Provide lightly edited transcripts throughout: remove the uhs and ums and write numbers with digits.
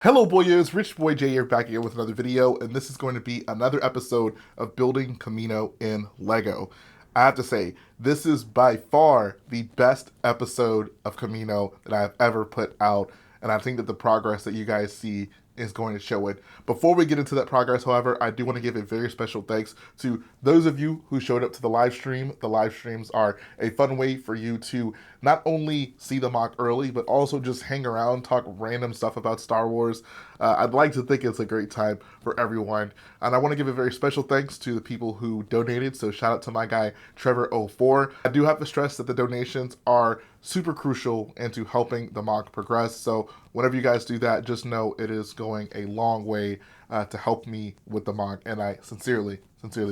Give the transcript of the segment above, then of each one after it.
Hello boyos, Rich Boy J here back again with another video, and this is going to be another episode of building Kamino in Lego. I have to say, this is by far the best episode of Kamino that I've ever put out, and I think that the progress that you guys see is going to show it. Before we get into that progress, however, I do want to give a very special thanks to those of you who showed up to the live stream. The live streams are a fun way for you to not only see the mock early, but also just hang around, talk random stuff about Star Wars. I'd like to think it's a great time for everyone. And I want to give a very special thanks to the people who donated. So shout out to my guy, Trevor04. I do have to stress that the donations are super crucial into helping the mock progress. So whenever you guys do that, just know it is going a long way to help me with the mock. And I sincerely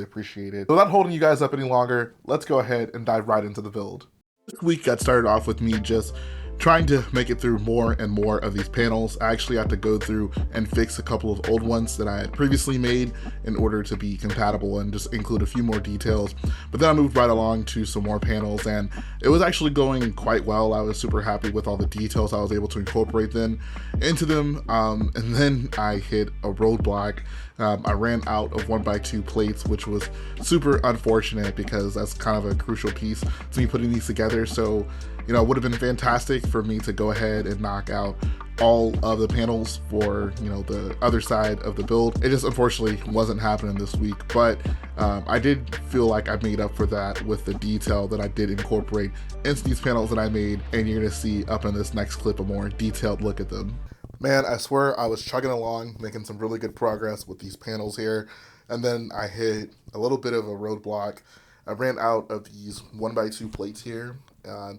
appreciate it. So without holding you guys up any longer, let's go ahead and dive right into the build. This week got started off with me just trying to make it through more and more of these panels. I actually had to go through and fix a couple of old ones that I had previously made in order to be compatible and just include a few more details. But then I moved right along to some more panels, and it was actually going quite well. I was super happy with all the details I was able to incorporate then into them. And then I hit a roadblock. I ran out of 1x2 plates, which was super unfortunate because that's kind of a crucial piece to me putting these together. So, you know, it would have been fantastic for me to go ahead and knock out all of the panels for, you know, the other side of the build. It just unfortunately wasn't happening this week, but I did feel like I made up for that with the detail that I did incorporate into these panels that I made, and you're gonna see up in this next clip a more detailed look at them. Man, I swear I was chugging along, making some really good progress with these panels here, and then I hit a little bit of a roadblock. I ran out of these 1x2 plates here.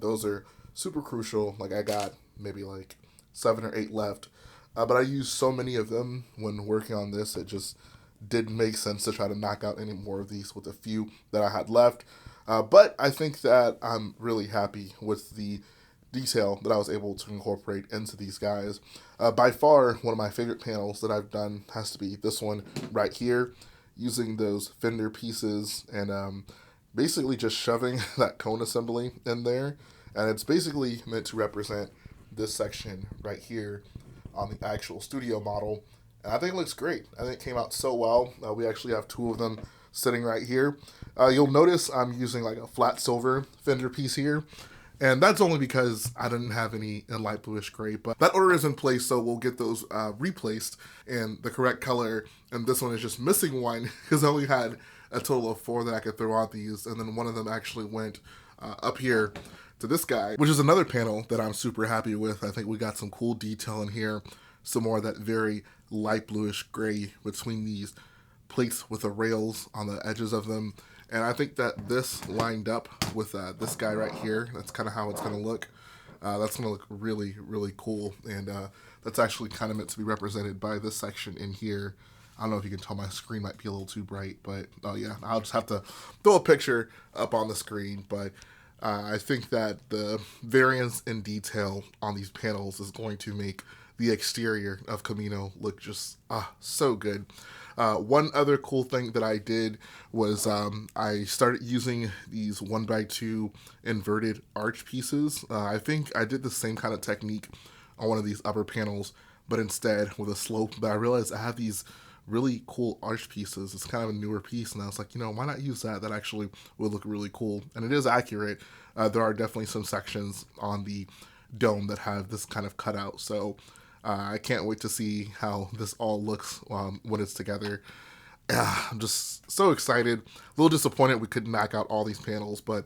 Those are super crucial. Like, I got maybe like 7 or 8 left, but I used so many of them when working on this, it just didn't make sense to try to knock out any more of these with the few that I had left. But I think that I'm really happy with the detail that I was able to incorporate into these guys. By far, one of my favorite panels that I've done has to be this one right here, using those fender pieces and basically just shoving that cone assembly in there. And it's basically meant to represent this section right here on the actual studio model. And I think it looks great. I think it came out so well. We actually have 2 of them sitting right here. You'll notice I'm using like a flat silver fender piece here. And that's only because I didn't have any in light bluish gray, but that order is in place, so we'll get those replaced in the correct color. And this one is just missing one because I only had a total of 4 that I could throw on these, and then one of them actually went up here to this guy, which is another panel that I'm super happy with. I think we got some cool detail in here, some more of that very light bluish gray between these plates with the rails on the edges of them. And I think that this lined up with this guy right here, that's kind of how it's going to look. That's going to look really, really cool. And that's actually kind of meant to be represented by this section in here. I don't know if you can tell, my screen might be a little too bright, but oh yeah, I'll just have to throw a picture up on the screen. But I think that the variance in detail on these panels is going to make the exterior of Kamino look just so good. One other cool thing that I did was I started using these 1x2 inverted arch pieces. I think I did the same kind of technique on one of these upper panels, but instead with a slope. But I realized I have these really cool arch pieces. It's kind of a newer piece, and I was like, you know, why not use that? That actually would look really cool. And it is accurate. There are definitely some sections on the dome that have this kind of cutout. So I can't wait to see how this all looks when it's together. I'm just so excited. A little disappointed we couldn't knock out all these panels, but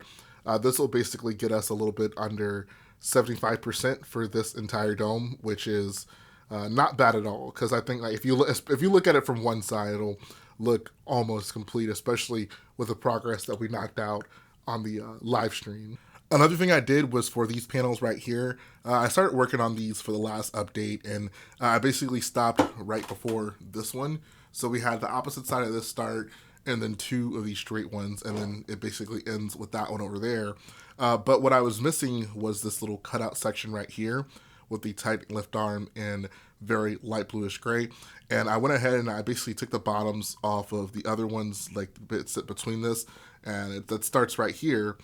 this will basically get us a little bit under 75% for this entire dome, which is not bad at all. Because I think like if you look at it from one side, it'll look almost complete, especially with the progress that we knocked out on the live stream. Another thing I did was for these panels right here, I started working on these for the last update, and I basically stopped right before this one. So we had the opposite side of this start, and then 2 of these straight ones, and then it basically ends with that one over there. But what I was missing was this little cutout section right here with the tight lift arm in very light bluish gray. And I went ahead and I basically took the bottoms off of the other ones, like the bits between this, and that starts right here.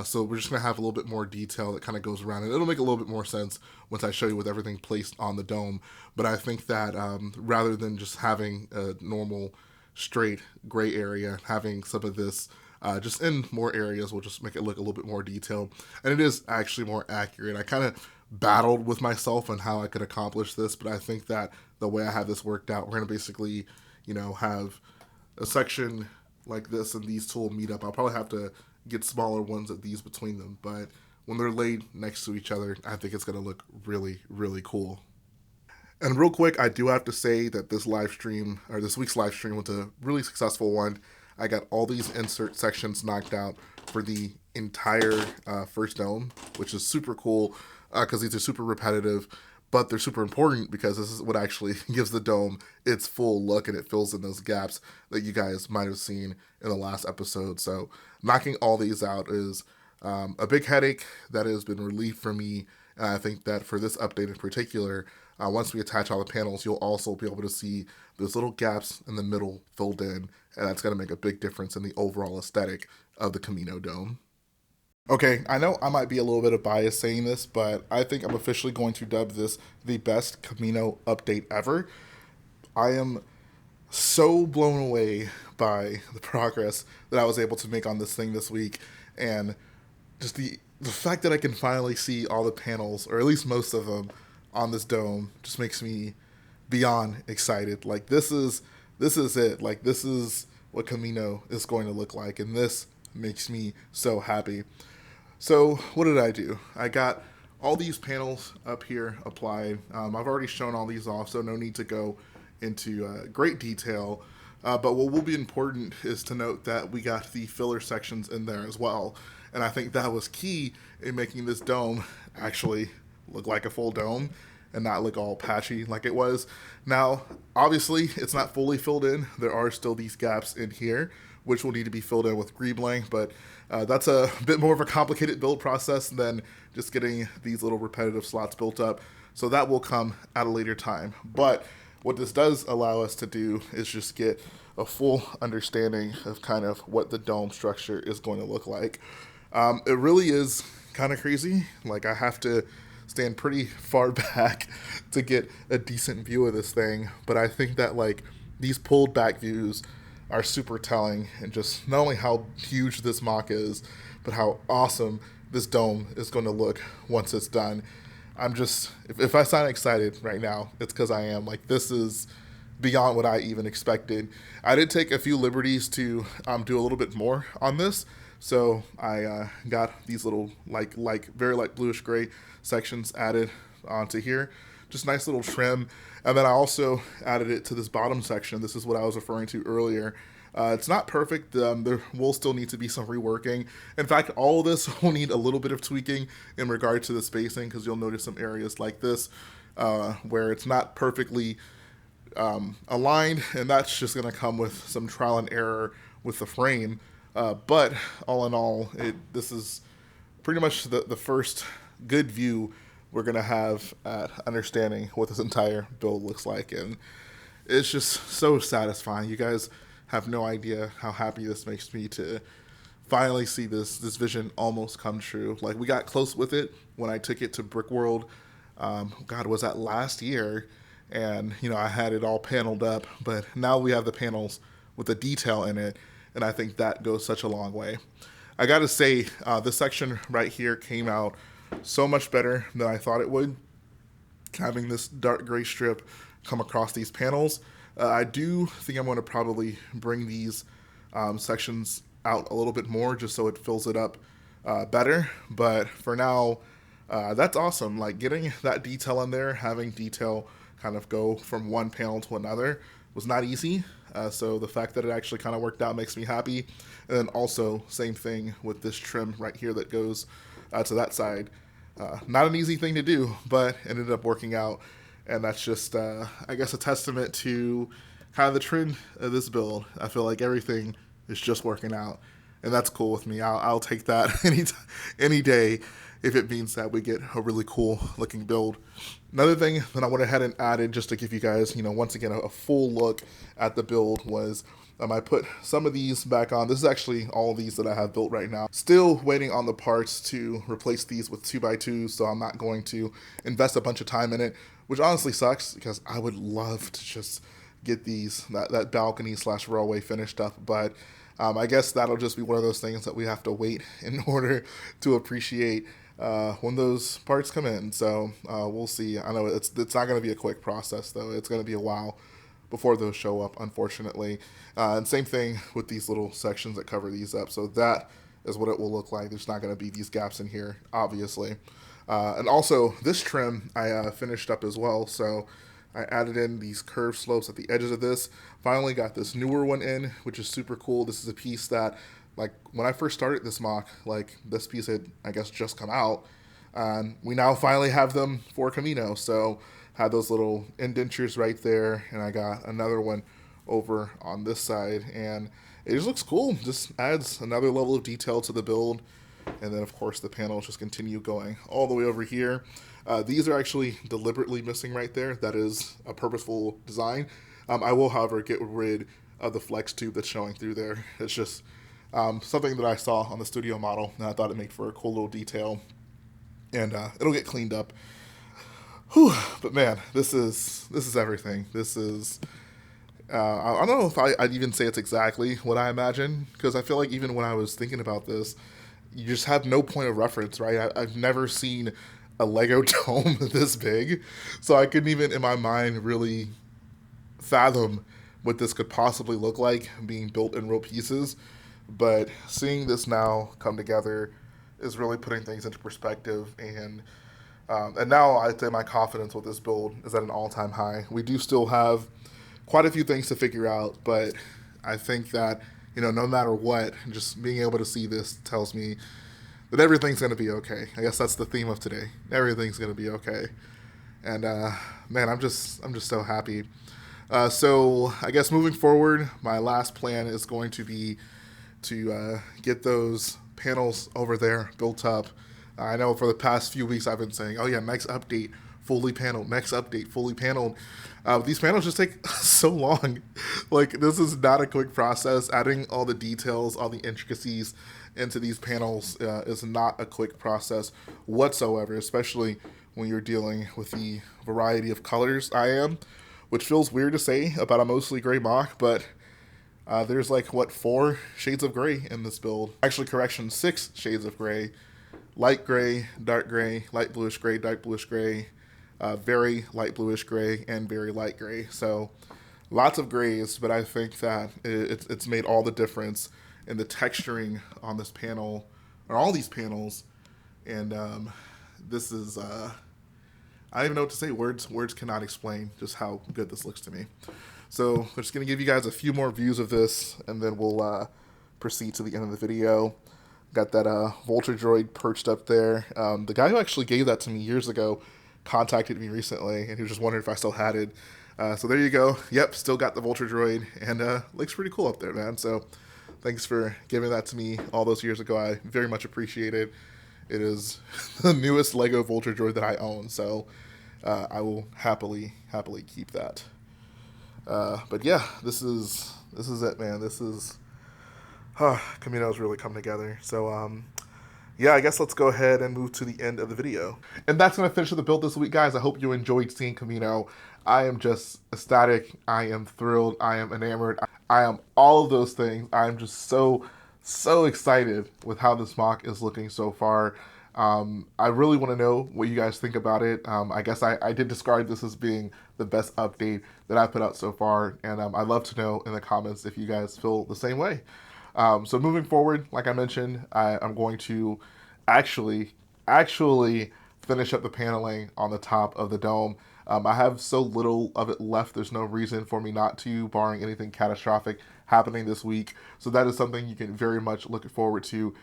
So we're just going to have a little bit more detail that kind of goes around, and it'll make a little bit more sense once I show you with everything placed on the dome. But I think that rather than just having a normal straight gray area, having some of this just in more areas will just make it look a little bit more detailed. And it is actually more accurate. I kind of battled with myself on how I could accomplish this, but I think that the way I have this worked out, we're going to basically, have a section like this and these two will meet up. I'll probably have to get smaller ones of these between them, but when they're laid next to each other, I think it's going to look really, really cool. And real quick, I do have to say that this week's live stream was a really successful one. I got all these insert sections knocked out for the entire first dome, which is super cool because these are super repetitive, but they're super important because this is what actually gives the dome its full look and it fills in those gaps that you guys might have seen in the last episode. So knocking all these out is a big headache that has been relieved for me. And I think that for this update in particular, once we attach all the panels, you'll also be able to see those little gaps in the middle filled in, and that's going to make a big difference in the overall aesthetic of the Kamino dome. Okay, I know I might be a little bit of bias saying this, but I think I'm officially going to dub this the best Kamino update ever. I am so blown away by the progress that I was able to make on this thing this week, and just the fact that I can finally see all the panels, or at least most of them, on this dome just makes me beyond excited. Like this is it. Like this is what Kamino is going to look like, and this makes me so happy. So what did I do? I got all these panels up here applied. I've already shown all these off, so no need to go into great detail. But what will be important is to note that we got the filler sections in there as well. And I think that was key in making this dome actually look like a full dome and not look all patchy like it was. Now, obviously, it's not fully filled in. There are still these gaps in here, which will need to be filled in with greeblank, but that's a bit more of a complicated build process than just getting these little repetitive slots built up. So that will come at a later time. But what this does allow us to do is just get a full understanding of kind of what the dome structure is going to look like. It really is kind of crazy. Like I have to stand pretty far back to get a decent view of this thing, but I think that like these pulled back views are super telling, and just not only how huge this mock is, but how awesome this dome is going to look once it's done. I'm just, if I sound excited right now, it's because I am. Like this is beyond what I even expected. I did take a few liberties to do a little bit more on this. So I got these little like very light bluish gray sections added onto here. Just nice little trim. And then I also added it to this bottom section. This is what I was referring to earlier. It's not perfect. There will still need to be some reworking. In fact, all of this will need a little bit of tweaking in regard to the spacing, because you'll notice some areas like this where it's not perfectly aligned, and that's just going to come with some trial and error with the frame. But all in all, this is pretty much the first good view we're going to have at understanding what this entire build looks like. And it's just so satisfying. You guys have no idea how happy this makes me to finally see this vision almost come true. Like we got close with it when I took it to Brickworld. Was that last year? And, I had it all paneled up, but now we have the panels with the detail in it. And I think that goes such a long way. I got to say, this section right here came out so much better than I thought it would. Having this dark gray strip come across these panels. I do think I'm going to probably bring these sections out a little bit more just so it fills it up better. But for now, that's awesome. Like getting that detail in there, having detail kind of go from one panel to another was not easy. So the fact that it actually kind of worked out makes me happy. And then also, same thing with this trim right here that goes to that side. Not an easy thing to do, but ended up working out. And that's just, I guess, a testament to kind of the trend of this build. I feel like everything is just working out. And that's cool with me. I'll take that any day if it means that we get a really cool looking build. Another thing that I went ahead and added just to give you guys, once again, a full look at the build was I put some of these back on. This is actually all of these that I have built right now. Still waiting on the parts to replace these with 2x2s, so I'm not going to invest a bunch of time in it, which honestly sucks because I would love to just get that balcony slash railway finished up, but I guess that'll just be one of those things that we have to wait in order to appreciate when those parts come in. So we'll see. I know it's not going to be a quick process, though. It's going to be a while before those show up, unfortunately. And same thing with these little sections that cover these up. So that is what it will look like. There's not going to be these gaps in here, obviously. And also, this trim I finished up as well. So I added in these curved slopes at the edges of this. Finally got this newer one in, which is super cool. This is a piece that, like, when I first started this mock, like, this piece had, I guess, just come out. And we now finally have them for Kamino. So had those little indentures right there, and I got another one over on this side. And it just looks cool. Just adds another level of detail to the build. And then, of course, the panels just continue going all the way over here. These are actually deliberately missing right there. That is a purposeful design. I will, however, get rid of the flex tube that's showing through there. It's just something that I saw on the studio model, and I thought it made for a cool little detail. And it'll get cleaned up. Whew. But man, this is everything. This is... I don't know if I'd even say it's exactly what I imagine, because I feel like even when I was thinking about this, you just have no point of reference, right? I've never seen a Lego dome this big, so I couldn't even in my mind really fathom what this could possibly look like being built in real pieces. But seeing this now come together is really putting things into perspective, and now I'd say my confidence with this build is at an all-time high. We do still have quite a few things to figure out, but I think that, no matter what, just being able to see this tells me that everything's going to be okay. I guess that's the theme of today. Everything's going to be okay. And man, I'm just so happy. So I guess moving forward, my last plan is going to be to get those panels over there built up. I know for the past few weeks I've been saying, oh yeah, next update, fully paneled, next update, fully paneled. These panels just take so long. Like, this is not a quick process. Adding all the details, all the intricacies into these panels is not a quick process whatsoever, especially when you're dealing with the variety of colors I am, which feels weird to say about a mostly gray mock, but there's like, 4 shades of gray in this build. Actually, correction, 6 shades of gray. Light gray, dark gray, light bluish gray, dark bluish gray, very light bluish gray, and very light gray. So lots of grays, but I think that it's made all the difference in the texturing on this panel, or all these panels. And this is, I don't even know what to say. Words cannot explain just how good this looks to me. So I'm just going to give you guys a few more views of this, and then we'll proceed to the end of the video. Got that Vulture droid perched up there. The guy who actually gave that to me years ago contacted me recently, and he was just wondering if I still had it. So there you go. Yep, still got the Vulture droid, and looks pretty cool up there, man. So thanks for giving that to me all those years ago. I very much appreciate it. It is the newest Lego Vulture droid that I own, so I will happily keep that. But yeah, this is it, man. This is... Kamino's really come together. So, yeah, I guess let's go ahead and move to the end of the video. And that's going to finish the build this week, guys. I hope you enjoyed seeing Kamino. I am just ecstatic. I am thrilled. I am enamored. I am all of those things. I'm just so excited with how this mock is looking so far. I really want to know what you guys think about it. I guess I did describe this as being the best update that I put out so far. And I'd love to know in the comments if you guys feel the same way. So moving forward, like I mentioned, I'm going to actually finish up the paneling on the top of the dome. I have so little of it left, there's no reason for me not to, barring anything catastrophic happening this week. So that is something you can very much look forward to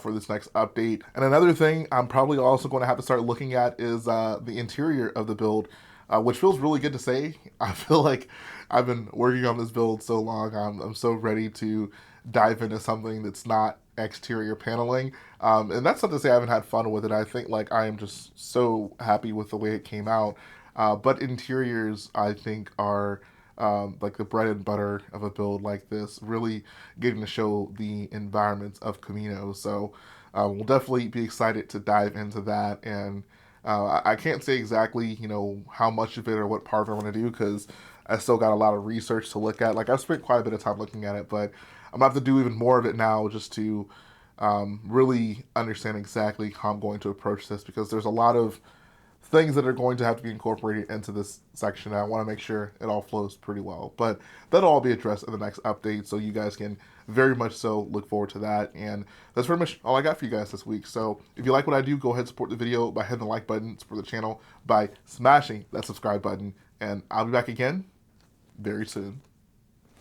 for this next update. And another thing I'm probably also going to have to start looking at is the interior of the build, which feels really good to say. I feel like I've been working on this build so long, I'm so ready to dive into something that's not exterior paneling, and that's not to say I haven't had fun with it. I think like I am just so happy with the way it came out, but interiors I think are like the bread and butter of a build like this, really getting to show the environments of Kamino. So we'll definitely be excited to dive into that. And I can't say exactly, how much of it or what part I want to do because I still got a lot of research to look at. Like I've spent quite a bit of time looking at it, but I'm gonna have to do even more of it now just to really understand exactly how I'm going to approach this because there's a lot of things that are going to have to be incorporated into this section. I want to make sure it all flows pretty well. But that'll all be addressed in the next update, so you guys can very much so look forward to that. And that's pretty much all I got for you guys this week. So if you like what I do, go ahead and support the video by hitting the like button, support the channel by smashing that subscribe button, and I'll be back again very soon.